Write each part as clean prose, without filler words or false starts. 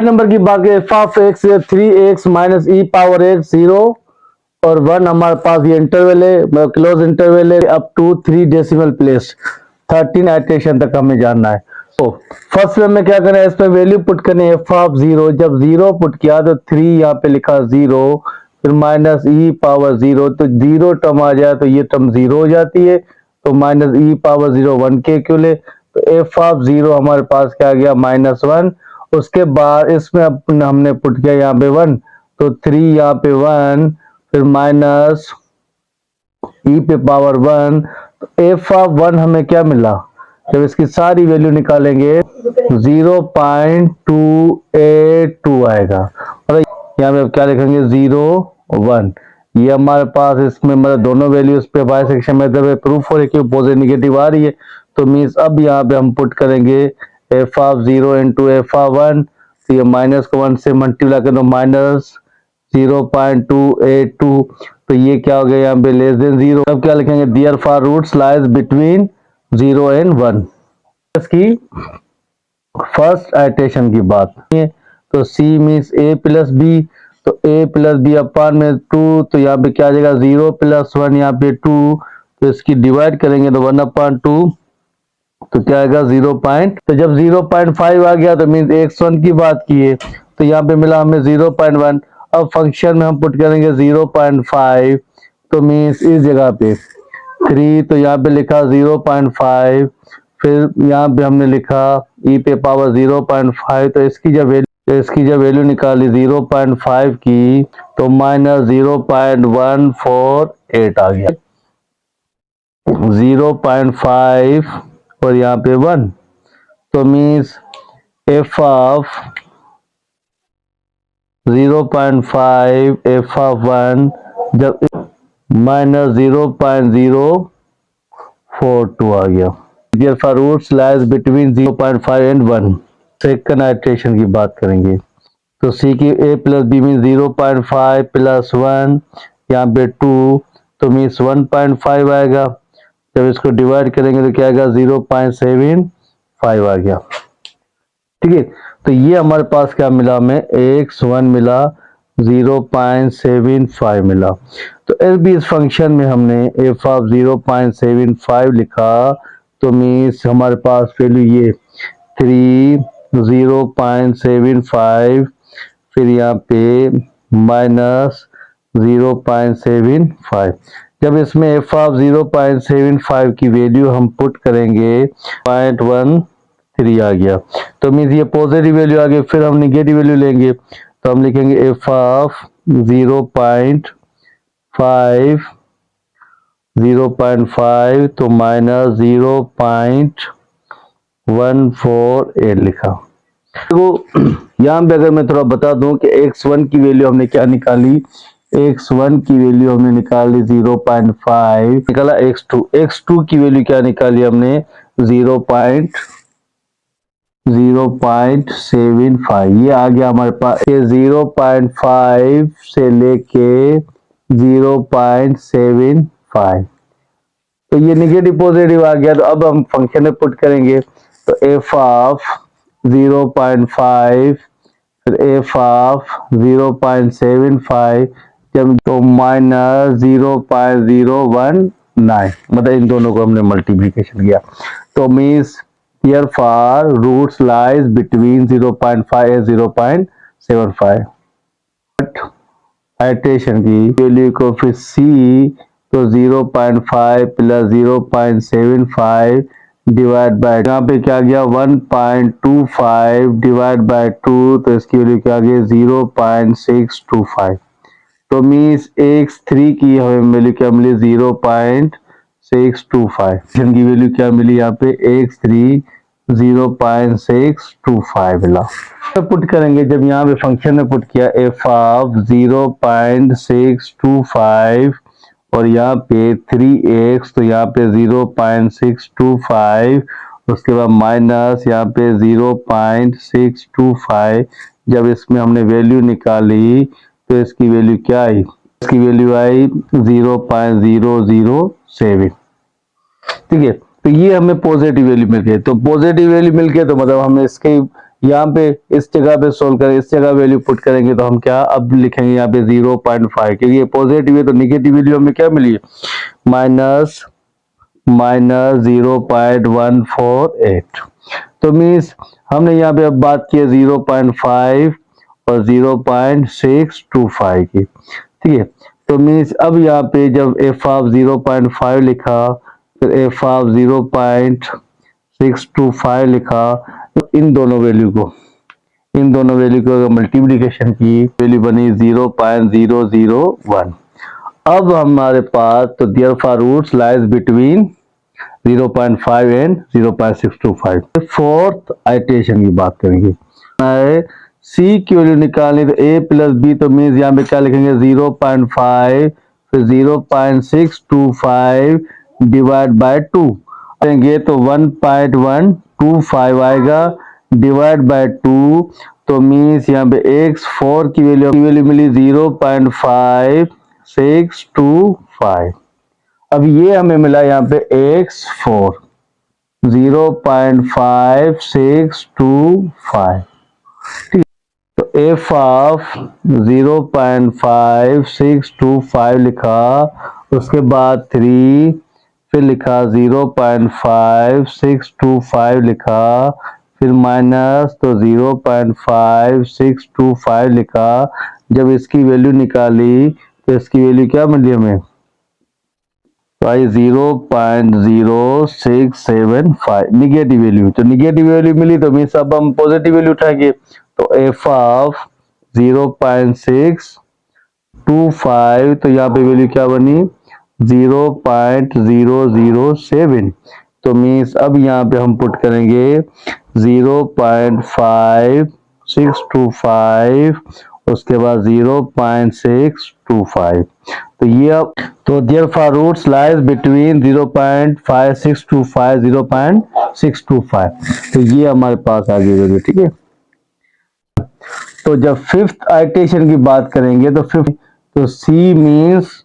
Number की बात करें, f of x 3x minus e power x 0 और 1 हमारे पास ये इंटरवल है, क्लोज इंटरवल है up to 3 decimal place 13 iteration तक हमें जानना है। तो फर्स्ट में क्या करना है, इसमें वैल्यू पुट करनी है एफ ऑफ 0। जब 0 पुट किया तो 3 यहाँ पे लिखा 0, फिर माइनस ई पावर 0, तो 0 टर्म आ जाए तो ये टर्म 0 हो जाती है, तो माइनस ई पावर 0 1 के इक्वल, तो एफ ऑफ 0 हमारे पास क्या आ गया -1। उसके बाद इसमें हमने पुट किया यहाँ पे 1, तो 3 यहाँ पे 1, फिर माइनस ई पे पावर 1, तो एफ ऑफ 1 हमें क्या मिला, जब इसकी सारी वैल्यू निकालेंगे 0.282 आएगा। और यहाँ पे क्या लिखेंगे 0 1, ये हमारे पास इसमें मतलब दोनों वैल्यूज पे बाइसेक्शन मेथड में प्रूफ हो रही है कि पॉजिटिव नेगेटिव आ रही है, तो मीन्स अब यहाँ पे हम पुट करेंगे F of 0 into F of 1, तो ये माइनस को 1 से मल्टीप्लाई कर दो माइनस 0.282, तो ये क्या हो गया यहाँ पे लेस देन 0। अब क्या लिखेंगे therefore roots lies between 0 and 1। इसकी फर्स्ट आइटरेशन की बात है, तो C means A plus B, तो A प्लस बी अपान में 2, तो यहाँ पे क्या आ जाएगा 0 प्लस 1 यहाँ पे 2, तो इसकी डिवाइड करेंगे तो 1/2, तो क्या आएगा 0. तो जब 0.5 आ गया तो मीन्स x1 की बात की है, तो यहाँ पे मिला हमें 0.1। अब फंक्शन में हम पुट करेंगे 0.5, तो मीन्स इस जगह पे 3, तो यहाँ पे लिखा 0.5, फिर यहाँ पे हमने लिखा e पे पावर 0.5, तो इसकी जब वैल्यू निकाली 0.5 की, तो माइनस 0.148 आ गया। 0.5 और यहाँ पे 1, तो means F of 0.5 F of 1 जब माइनस 0.042 आ गया। Therefore roots lies between 0.5 and 1। Second iteration की बात करेंगे, तो C की A plus b mean 0.5 plus 1, यहाँ पे 2, तो मीन्स 1.5 आएगा। जब इसको डिवाइड करेंगे तो क्या आएगा 0.75 आ गया। ठीक है, तो ये हमारे पास क्या मिला, हमें x1 मिला 0.75 मिला। तो एल बी इस फंक्शन में हमने एफ ऑफ 0.75 लिखा, तो मीन्स हमारे पास वैल्यू ये 3 0.75, फिर यहाँ पे माइनस 0.75। जब इसमें एफ ऑफ 0.75 की वैल्यू हम पुट करेंगे 0.13 आ गया, तो मीन्स ये पॉजिटिव वैल्यू आ गई। फिर हम निगेटिव वैल्यू लेंगे, तो हम लिखेंगे एफ ऑफ 0.5 तो माइनस 0.148 लिखा। तो यहाँ पे अगर मैं थोड़ा बता दूं कि x1 की वैल्यू हमने क्या निकाली, x1 की वैल्यू हमने निकाली 0.5, निकाला x2 की वैल्यू क्या निकाली हमने 0.75, ये आ गया हमारे पास। 0.5 से लेके 0.75, तो ये निगेटिव पॉजिटिव आ गया। तो अब हम फंक्शन में पुट करेंगे, तो एफ ऑफ 0.5 फिर एफ ऑफ 0.75 जब तो माइनस 0.019, मतलब इन दोनों को हमने मल्टीप्लिकेशन किया, तो means Therefore roots lies between 0.5 and 0.75। Iteration की वैल्यू को फिर C, तो 0.5 प्लस 0.75 डिवाइड बाय, यहाँ पे क्या गया 1.25 डिवाइड बाय 2, तो इसकी वैल्यू क्या गई 0.625। तो मीन्स x3 की हमें वैल्यू क्या मिली 0.625, की वैल्यू क्या मिली यहाँ पे x3 0.625 मिला। पुट करेंगे, जब यहाँ पे फंक्शन में पुट किया एफ ऑफ 0.625 और यहाँ पे 3x, तो यहाँ पे 0.625, उसके बाद माइनस यहाँ पे 0.625, जब इसमें हमने वैल्यू निकाली तो इसकी वैल्यू क्या आई, इसकी वैल्यू आई 0.007। ठीक है, तो ये हमें पॉजिटिव वैल्यू मिल गई। तो पॉजिटिव वैल्यू मिल गई तो मतलब हमें इसके यहाँ पे इस जगह पे सोल्व करें, इस जगह वैल्यू पुट करेंगे तो हम क्या अब लिखेंगे यहाँ पे 0.5, क्योंकि ये पॉजिटिव है तो निगेटिव वैल्यू हमें क्या मिली है, माइनस 0.148। तो मीन्स हमने यहाँ पे अब बात की है 0.5 और 0.625 की, ठीक है। तो मीन्स अब यहाँ पे जब एफ ऑफ 0.5 लिखा, फिर एफ ऑफ 0.625 लिखा, तो इन दोनों वैल्यू को अगर मल्टीप्लीकेशन की वैल्यू बनी 0.001। अब हमारे पास तो therefore roots lies between 0.5 and 0.625। Fourth iteration की बात करेंगे, सी की वैल्यू निकालनी तो a प्लस बी, तो मीन्स यहाँ पे क्या लिखेंगे 0.5 फिर 0.625 डिवाइड बाय 2 करेंगे तो 1.125 आएगा डिवाइड बाय 2, तो मीन्स यहाँ पे x4 की वैल्यू मिली 0.5625। अब ये हमें मिला यहाँ पे x4 0.5625, ठीक। तो एफ ऑफ 0.5625 लिखा, उसके बाद 3, फिर लिखा 0.5625 लिखा, फिर माइनस तो 0.5625 लिखा। जब इसकी वैल्यू निकाली तो इसकी वैल्यू क्या मिली हमें, 0.0675 निगेटिव वैल्यू। तो निगेटिव वैल्यू मिली तो मीन्स अब हम पॉजिटिव वैल्यू उठाएंगे, तो एफ ऑफ 0.625, तो यहाँ पे वैल्यू क्या बनी 0.007। तो मीन्स अब यहाँ पे हम पुट करेंगे 0.5625, उसके बाद 0.625। तो ये अब तो देयरफॉर रूट्स लाइज बिटवीन 0.5625 0.625। तो ये हमारे पास आ गई वैल्यू, ठीक है। तो जब फिफ्थ आइटरेशन की बात करेंगे तो तो सी मीन्स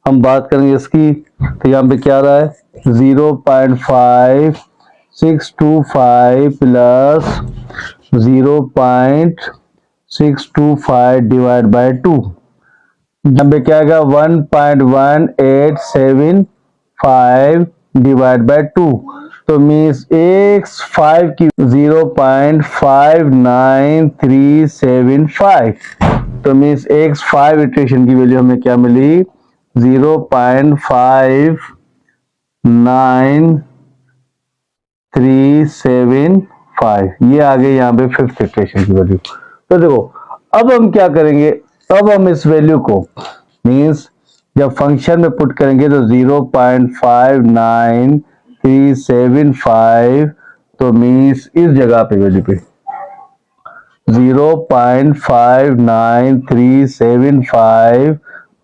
हम बात करेंगे इसकी, तो यहाँ पे क्या रहा है 0.5625 प्लस 0.625 डिवाइड बाय 2, यहाँ पे क्या आएगा 1.1875 डिवाइड बाय 2। तो मीन्स x5 की 0.59375। तो मीन्स x5 इटरेशन की वैल्यू हमें क्या मिली 0.59375। ये आ गई यहाँ पे फिफ्थ इटरेशन की वैल्यू। तो देखो अब हम क्या करेंगे, अब हम इस वैल्यू को मीन्स जब फंक्शन में पुट करेंगे तो 0.59375, तो मीन्स इस जगह पे वैल्यू पे 0.59375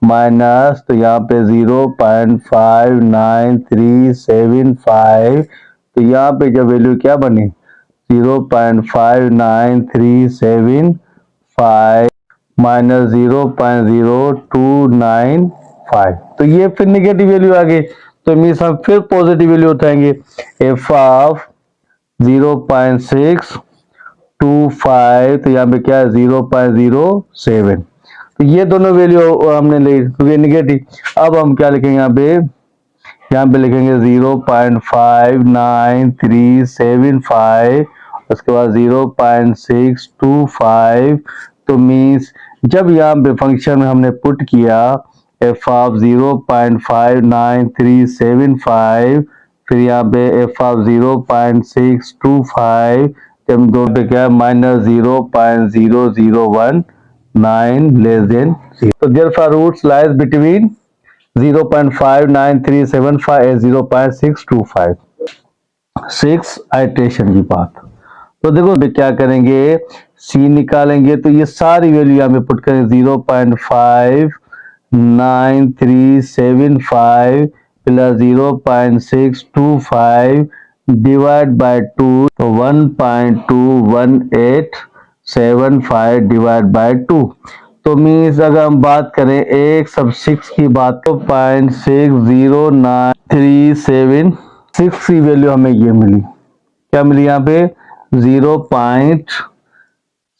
माइनस, तो यहाँ पे 0.59375, तो यहाँ पे जब वैल्यू क्या बनी 0.59375 माइनस 0.0295, तो ये फिर निगेटिव वैल्यू आ गई। तो मीन्स हम फिर पॉजिटिव वैल्यू उठाएंगे, एफ ऑफ 0.625, तो यहाँ पे क्या है 0.07। तो ये दोनों वैल्यू हमने ली क्योंकि निगेटिव। अब हम क्या लिखेंगे यहाँ पे लिखेंगे 0.59375, उसके बाद 0.625। तो मीन्स जब यहाँ पे फंक्शन में हमने पुट किया एफ ऑफ 0.59375, फिर यहाँ पे एफ ऑफ 0.625, जब दो पे क्या माइनस 0.0019 लेस देन। तो therefore roots lies between 0.59375 and 0.625। Six iteration की बात, तो देखो क्या करेंगे, सी निकालेंगे तो ये सारी वैल्यू यहाँ पे पुट करेंगे 0.59375 प्लस 0.625 डिवाइड बाय 2, तो 1.21875 डिवाइड बाय 2। तो मीन्स अगर हम बात करें एक सब 6 की बात, तो 0.609376 की वैल्यू हमें ये मिली, क्या मिली यहाँ पे 0.609376।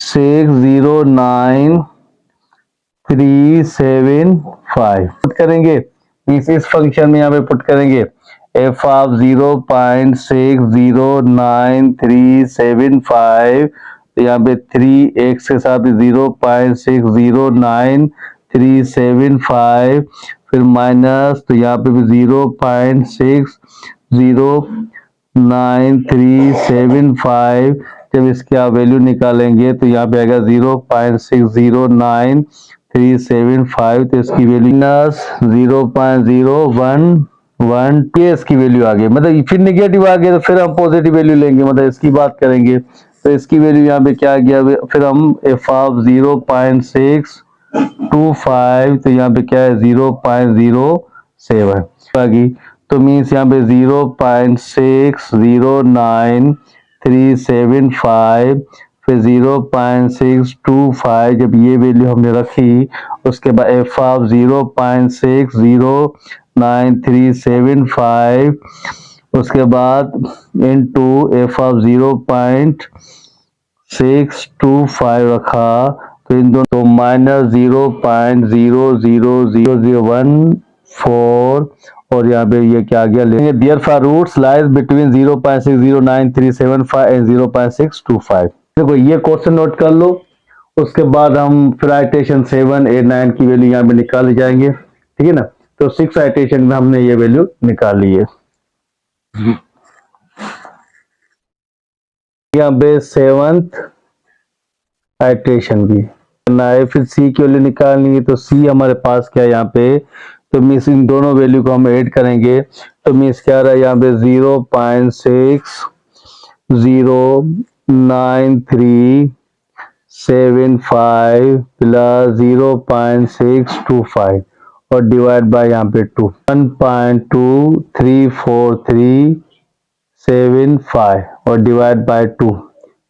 609,375 पुट करेंगे। इस फंक्शन में यहाँ पे पुट करेंगे एफ ऑफ 0.609,375, तो यहाँ पे 3 के साथ 0.609,375, फिर माइनस, तो यहाँ पे भी 0.609,375। जब इसकी आप वैल्यू निकालेंगे तो यहाँ पे आएगा 0.609,375, तो इसकी वैल्यू माइनस 0.0112, इसकी वैल्यू आ गई। मतलब फिर निगेटिव आ गया तो फिर हम पॉजिटिव वैल्यू लेंगे, मतलब इसकी बात करेंगे तो इसकी वैल्यू यहाँ पे क्या आ गया, फिर हम एफ ऑफ 0.625, तो यहाँ पे क्या है 0.07 आ गई। तो मीन्स यहाँ पे 0.609,375, फिर 0.625, जब ये वैल्यू हमने रखी उसके बाद एफ ऑफ 0.609,375, उसके बाद इनटू एफ ऑफ 0.625 रखा, तो इन दोनों तो माइनस 0.000014, और यहाँ पे ये क्या गया लेंगे therefore roots lies between 0.609,375 and 0.625। देखो ये क्वेश्चन नोट कर लो, उसके बाद हम फिर आइटेशन 7, 8, 9 की वैल्यू यहाँ पे निकाले जाएंगे, ठीक है ना। तो 6 आइटेशन में हमने ये वैल्यू निकाल ली है। यहाँ पे 7th आइटेशन की करना है, फिर सी की वैल्यू निकालनी है। तो सी हमारे पास क्या है यहाँ पे, तो मीन्स इन दोनों वैल्यू को हम ऐड करेंगे, तो मीन्स क्या रहा है यहाँ पे 0.609375 प्लस 0.625 और डिवाइड बाय यहाँ पे 2, 1.23437 और डिवाइड बाय 2।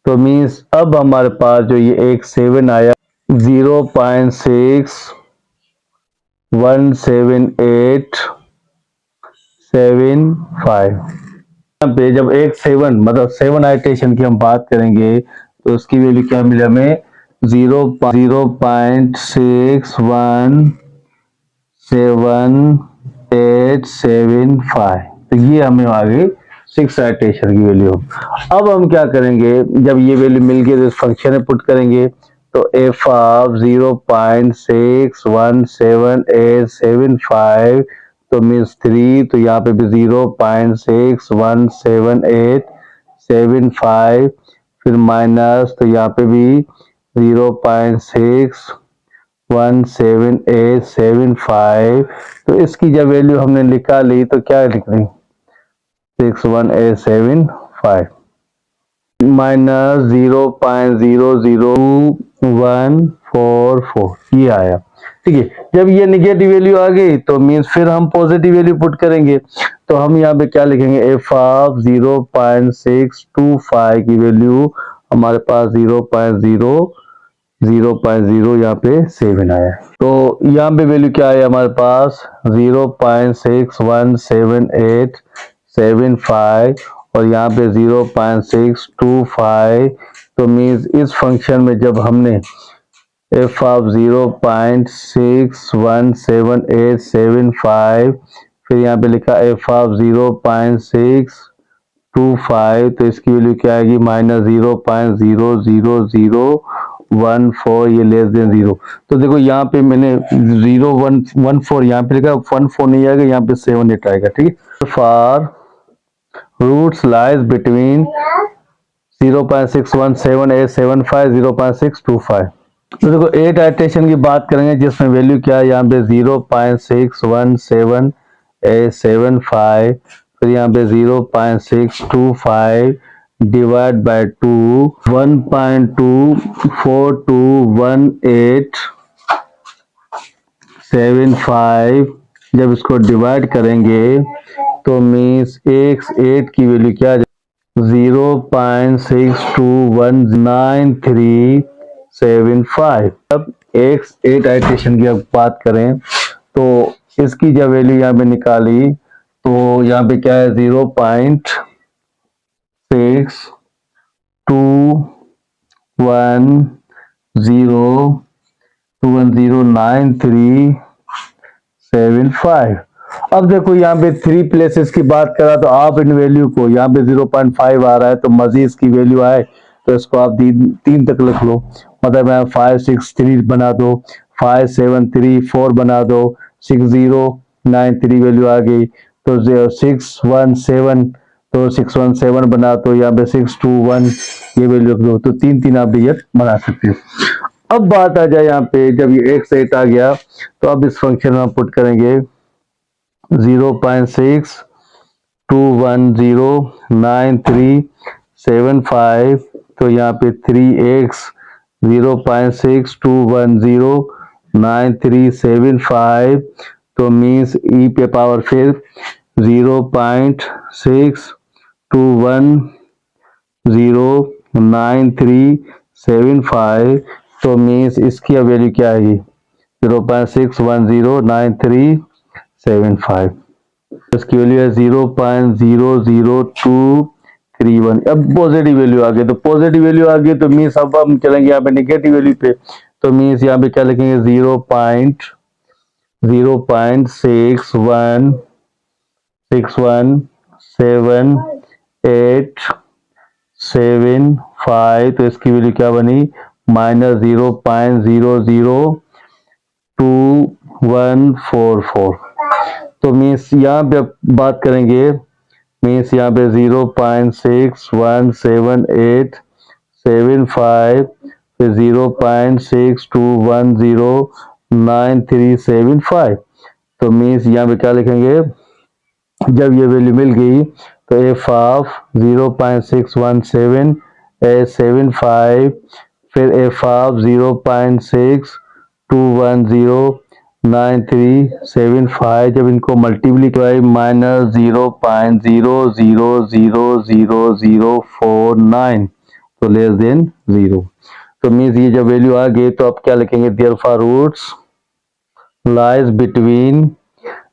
तो मीन्स अब हमारे पास जो ये एक 7 आया 0.617875। यहाँ पे जब एक 7 मतलब 7 आइटेशन की हम बात करेंगे तो उसकी वैल्यू क्या मिले हमें 0.6177875। तो ये हमें आ गई 6 आइटेशन की वैल्यू। अब हम क्या करेंगे, जब ये वैल्यू मिल गई तो इस फंक्शन में पुट करेंगे, तो एफ ऑफ 0.617875, तो मीन्स 3, तो यहाँ पे भी 0.6177875, फिर माइनस, तो यहाँ पे भी 0.6177875। तो इसकी जब वैल्यू हमने निकाली तो क्या लिख रही 61875 माइनस 0.00144, ये आया। ठीक है, जब ये निगेटिव वैल्यू आ गई तो मीन्स फिर हम पॉजिटिव वैल्यू पुट करेंगे, तो हम यहाँ पे क्या लिखेंगे एफ ऑफ 0.625 की वैल्यू हमारे पास 0.0 यहाँ पे 7 आया। तो यहाँ पे वैल्यू क्या है हमारे पास 0.617875 और यहाँ पे 0.625। तो मीन्स इस फंक्शन में जब हमने एफ ऑफ 0.617875 फिर यहाँ पे लिखा एफ ऑफ 0.625, तो इसकी वैल्यू क्या आएगी माइनस 0.00014, ये लेस देन 0। तो देखो यहाँ पे मैंने 0.114 यहाँ पे लिखा, 14 नहीं आएगा, यहाँ पे 78 आएगा। ठीक है, फॉर रूट्स लाइज बिटवीन 0.6177875 0.625। तो देखो 8 आइटेशन की बात करेंगे जिसमें वैल्यू क्या है यहाँ पे 0.6177875, फिर यहाँ पे 0.625 डिवाइड बाय 2, 1.2421875। जब इसको डिवाइड करेंगे तो मीन्स x8 की वैल्यू क्या 0.62197375। अब x8 आइटेशन की अब बात करें तो इसकी जब वैल्यू यहाँ पे निकाली तो यहाँ पे क्या है 0.62197375 0.2109375। अब देखो यहाँ पे 3 प्लेसेस की बात करा तो आप इन वैल्यू को यहाँ पे 0.5 आ रहा है तो मजीद की वैल्यू आए तो इसको आप 3 तक लिख लो, मतलब मैं 563 बना दो, 5734 बना दो, 6093 वैल्यू आ गई तो 617, तो 617 बना तो यहाँ पे 621 ये वैल्यू रख दो, तो 3 आप डिजिट बना सकते हो। अब बात आ जाए यहाँ पे जब ये 1 से 8 आ गया तो अब इस फंक्शन में हम पुट करेंगे 0.62109375, तो यहाँ पे 3x 0.62109375, तो मीन्स ई पे पावर फिर 0.62109375, तो मीन्स इसकी वैल्यू क्या आएगी 0.610937 इसकी वैल्यू है 0.00231। अब पॉजिटिव वैल्यू आ गई, तो पॉजिटिव वैल्यू आ गई तो मीन्स अब हम चलेंगे यहाँ पे नेगेटिव वैल्यू पे, तो मीन्स यहाँ पे क्या लिखेंगे 0.616178775, तो इसकी वैल्यू क्या बनी -0.0022144। तो मीन्स यहाँ पे बात करेंगे, मीन्स यहाँ पे 0.61178775, फिर 0.62109375, तो मीन्स यहाँ पे क्या लिखेंगे जब ये वैल्यू मिल गई तो एफ ऑफ 0.617875, फिर एफ ऑफ 0.62109375, जब इनको मल्टीप्लीकाई -0.00000049, तो लेस देन 0, तो मीन्स ये जब वैल्यू आ गई तो अब क्या लिखेंगे देयरफॉर रूट्स लाइज बिटवीन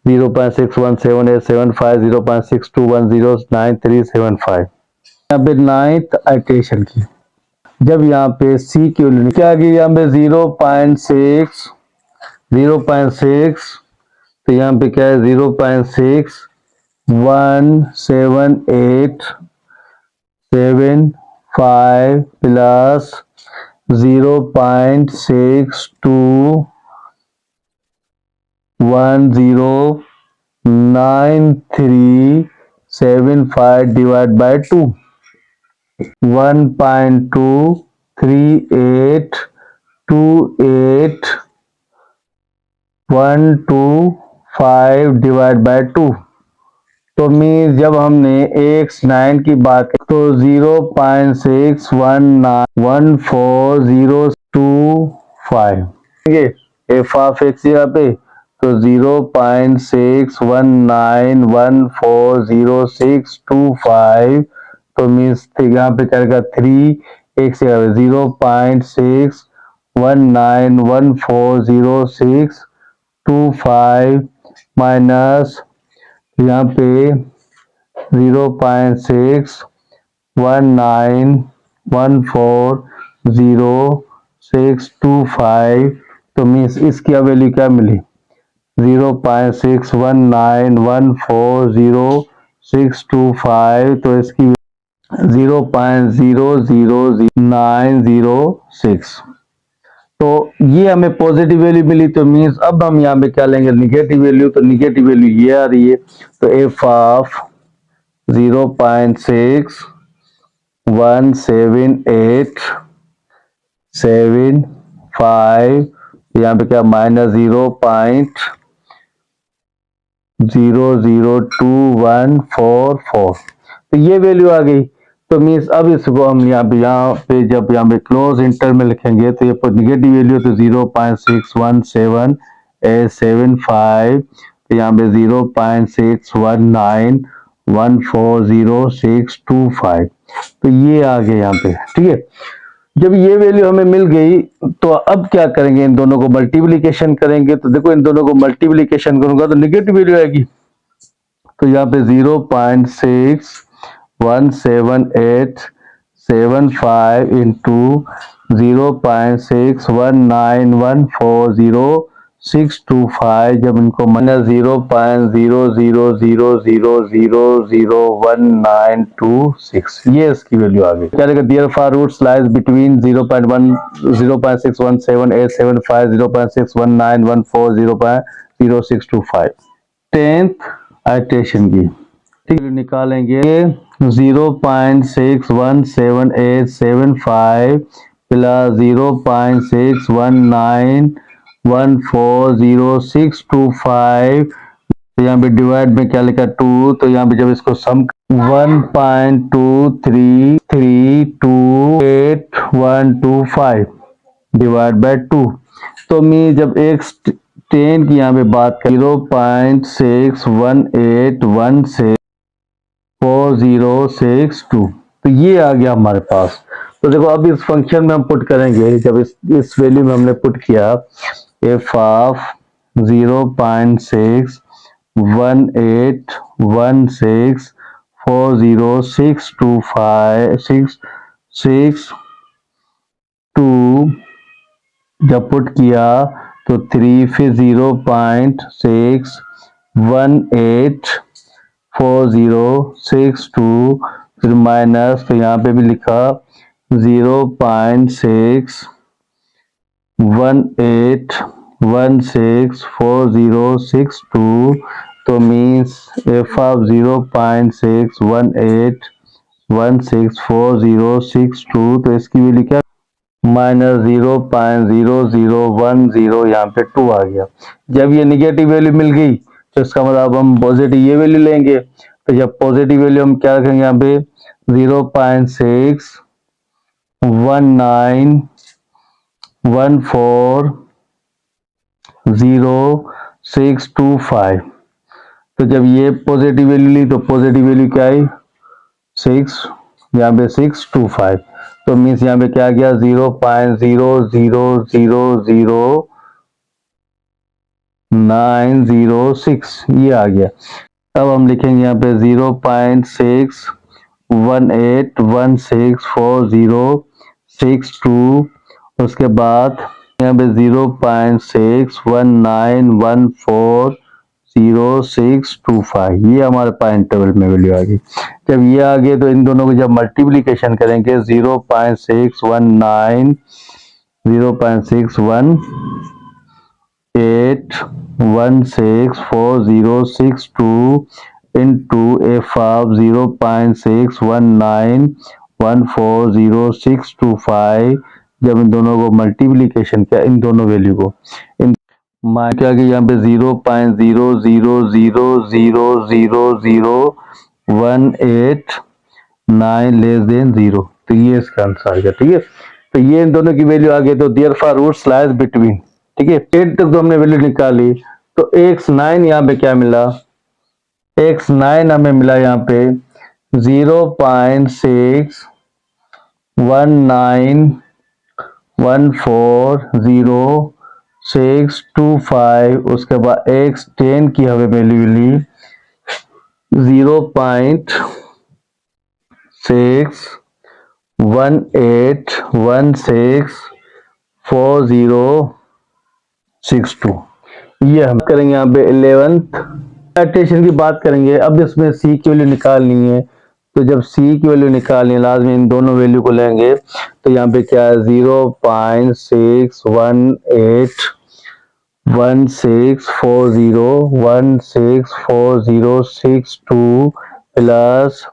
0.617875 0.62109375। यहाँ पे 9th आइटरेशन की जब यहाँ पे सी की वैल्यू क्या आ गई यहाँ पे 0.6, तो यहाँ पे क्या है 0.617875 plus 0.62109375 divide by 2, 1.2381225 divide by 2, तो मीन जब हमने x9 की बात की तो 0.61914025 एफ ऑफ एक्स यहाँ पे, तो 0.6191402625, तो मीन्स यहाँ पे करेगा 3 एक्स 0.6191402625 माइनस यहाँ पे 0.6191402625, तो मीन्स इसकी वैल्यू क्या मिली 0.6191402625, तो इसकी 0.000906, तो ये हमें पॉजिटिव वैल्यू मिली, तो मीन्स अब हम यहाँ पे क्या लेंगे निगेटिव वैल्यू, तो निगेटिव वैल्यू ये आ रही है, तो एफ ऑफ 0.617875, यहाँ पे क्या -0.002144, तो ये वैल्यू आ गई, तो मीन्स अब इसको हम यहाँ पे जब यहाँ पे क्लोज इंटर में लिखेंगे तो ये निगेटिव वैल्यू तो 0.617875, तो यहाँ पे 0.619140625, तो ये आ गए यहाँ पे, ठीक है। जब ये वैल्यू हमें मिल गई तो अब क्या करेंगे इन दोनों को मल्टीप्लिकेशन करेंगे, तो देखो इन दोनों को मल्टीप्लिकेशन करूंगा तो निगेटिव वैल्यू आएगी, तो यहाँ पे 0.617875 इंटू 0.619140,625, जब इनको माइनस 0.0000001926, ये इसकी वैल्यू आ गई। क्या लिखा, therefore roots lies between 0.1 0.617875 0.619140 0.0625। 10th iteration की ठीक निकालेंगे 0.617875 प्लस 0.6191400625, तो यहाँ पे डिवाइड में क्या लिखा 2, तो यहाँ पे जब इसको सम 1.23328125 डिवाइड बाय 2, तो मैं जब x 10 की यहाँ पे बात कर 0.61816406 तो ये आ गया हमारे पास। तो देखो अब इस फंक्शन में हम पुट करेंगे, जब इस वैल्यू में हमने पुट किया एफ ऑफ 0.6181640625 जब पुट किया तो 3 फिर 0.618406 फिर माइनस, तो यहाँ पे भी लिखा 0.61816406 तो मीन्स एफ ऑफ 0.61816406 तो इसकी वैल्यू क्या माइनस 0.0010, यहाँ पे 2 आ गया। जब ये निगेटिव वैल्यू मिल गई तो इसका मतलब हम पॉजिटिव ये वैल्यू लेंगे, तो जब पॉजिटिव वैल्यू हम क्या रखेंगे यहाँ पे 0.6191400625, तो जब ये पॉजिटिव वैल्यू ली तो पॉजिटिव वैल्यू क्या आई 6, यहाँ पे 625, तो मीन्स यहाँ पे क्या आ गया 0.0000906 ये आ गया। अब हम लिखेंगे यहाँ पे 0.61816406 उसके बाद यहाँ पे 0.6191400625 ये हमारे पास इंटरवल में वैल्यू आ गई। जब ये आ गए तो इन दोनों को जब मल्टीप्लिकेशन करेंगे 0.6198164062 into f of 0.6191400625, जब इन दोनों को मल्टीप्लिकेशन किया इन दोनों वैल्यू को इन मान क्या कि यहाँ पे 0.00000018 लेस देन 0, तो ये इसका आंसर आ गया। ठीक है, तो ये इन दोनों की वैल्यू आ गई। तो therefore roots lies between, ठीक है 8 तक तो हमने वैल्यू निकाली, तो x9 यहाँ पे क्या मिला, x9 हमें मिला यहाँ पे 0.6191400625, उसके बाद x10 की हमें वैल्यू मिली 0.6118164062, ये हम करेंगे यहाँ पे 11th आइट्रेशन की बात करेंगे। अब इसमें c की वैल्यू निकालनी है, तो जब c की वैल्यू निकालनी है लाजमी इन दोनों वैल्यू को लेंगे, तो यहाँ पे क्या है 0.618164016406 प्लस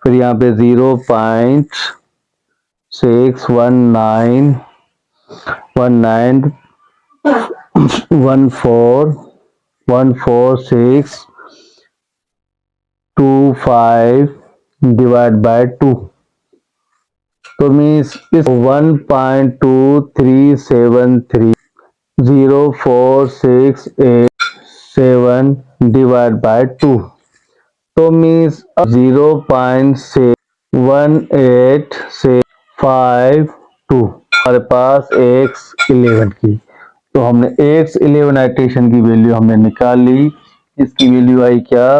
फिर यहाँ पे 0.6191414625 डिवाइड बाय 2, तो मीन्स 1.23730468 डिवाइड बाय 2, तो मीन्स 0.18652 हमारे पास x11 की। तो हमने x11 आइट्रेशन की वैल्यू हमने निकाल ली, इसकी वैल्यू आई क्या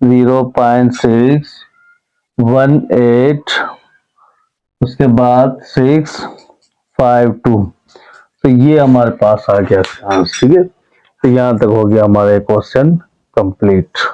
0.618, उसके बाद 6 5 2। तो ये हमारे पास आ गया आंसर। ठीक है, तो यहां तक हो गया हमारा क्वेश्चन कंप्लीट।